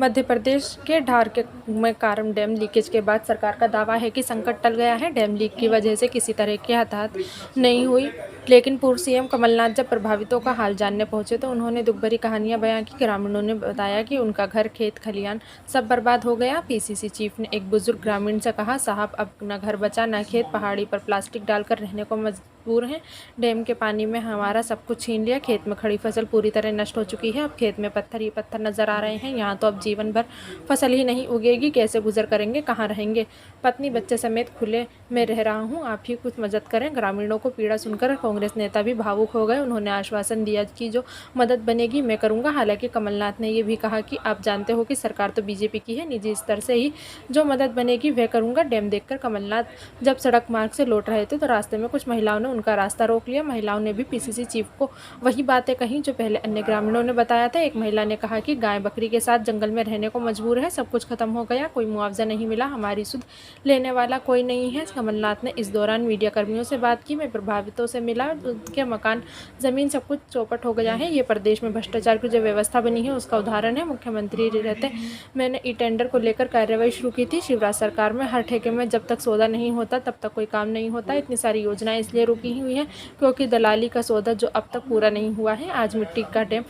मध्य प्रदेश के ढार के में कारम डैम लीकेज के बाद सरकार का दावा है कि संकट टल गया है। डैम लीक की वजह से किसी तरह की हताहत नहीं हुई, लेकिन पूर्व सीएम कमलनाथ जब प्रभावितों का हाल जानने पहुंचे तो उन्होंने दुख भरी कहानियां बयां की। ग्रामीणों ने बताया कि उनका घर, खेत खलियान सब बर्बाद हो गया। पीसीसी चीफ ने एक बुजुर्ग ग्रामीण से कहा, साहब अब न घर बचा न खेत, पहाड़ी पर प्लास्टिक डालकर रहने को मजबूर हैं। डैम के पानी में हमारा सब कुछ छीन लिया। खेत में खड़ी फसल पूरी तरह नष्ट हो चुकी है। अब खेत में पत्थर ही पत्थर नजर आ रहे हैं। यहाँ तो अब जीवन भर फसल ही नहीं उगेगी। कैसे गुजर करेंगे, कहाँ रहेंगे? पत्नी बच्चे समेत खुले में रह रहा हूँ, आप ही कुछ मदद करें। ग्रामीणों को पीड़ा सुनकर कांग्रेस नेता भी भावुक हो गए। उन्होंने आश्वासन दिया कि जो मदद बनेगी मैं करूँगा। हालांकि कमलनाथ ने ये भी कहा कि आप जानते हो कि सरकार तो बीजेपी की है, निजी स्तर से ही जो मदद बनेगी वह करूँगा। डैम देखकर कमलनाथ जब सड़क मार्ग से लौट रहे थे तो रास्ते में कुछ महिलाओं ने उनका रास्ता रोक लिया। महिलाओं ने भी पीसीसी चीफ को वही बातें कहीं जो पहले अन्य ग्रामीणों ने बताया था। एक महिला ने कहा कि गाय बकरी के साथ जंगल में रहने को मजबूर है, सब कुछ खत्म हो गया, कोई मुआवजा नहीं मिला, हमारी सुध लेने वाला कोई नहीं है। कमलनाथ ने इस दौरान मीडिया कर्मियों से बात की। मैं प्रभावितों से मिला, उनके मकान, जमीन सब कुछ चौपट हो गया है। ये प्रदेश में भ्रष्टाचार की जो व्यवस्था बनी है उसका उदाहरण है। मुख्यमंत्री रहते मैंने ई टेंडर को लेकर कार्रवाई शुरू की थी। शिवराज सरकार में हर ठेके में जब तक सौदा नहीं होता तब तक कोई काम नहीं होता। इतनी सारी योजनाएं इसलिए रुकी हुई हैं क्योंकि दलाली का सौदा जो अब तक पूरा नहीं हुआ है। आज मिट्टी का डैम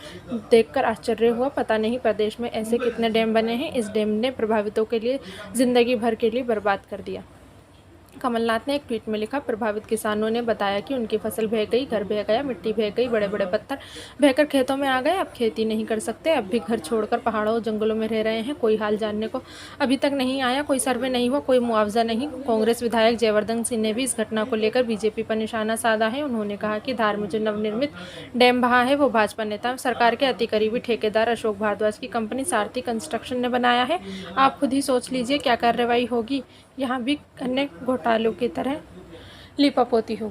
देखकर आश्चर्य हुआ। पता नहीं प्रदेश में ऐसे कितने डैम बने हैं। इस डैम ने प्रभावितों के लिए जिंदगी भर के लिए बर्बाद कर दिया। कमलनाथ ने एक ट्वीट में लिखा, प्रभावित किसानों ने बताया कि उनकी फसल बह गई, घर बह गया, मिट्टी बह गई, बड़े बड़े पत्थर बहकर खेतों में आ गए। अब खेती नहीं कर सकते, अब भी घर छोड़कर पहाड़ों जंगलों में रह रहे हैं। कोई हाल जानने को अभी तक नहीं आया, कोई सर्वे नहीं हुआ, कोई मुआवजा नहीं। कांग्रेस विधायक जयवर्धन सिंह ने भी इस घटना को लेकर बीजेपी पर निशाना साधा है। उन्होंने कहा कि धार में जो नवनिर्मित डैम बहा है वो भाजपा नेता सरकार के अति करीबी ठेकेदार अशोक भारद्वाज की कंपनी सारथी कंस्ट्रक्शन ने बनाया है। आप खुद ही सोच लीजिए क्या कार्रवाई होगी। यहाँ भी अन्य घोटालों की तरह लीपापोती होगी।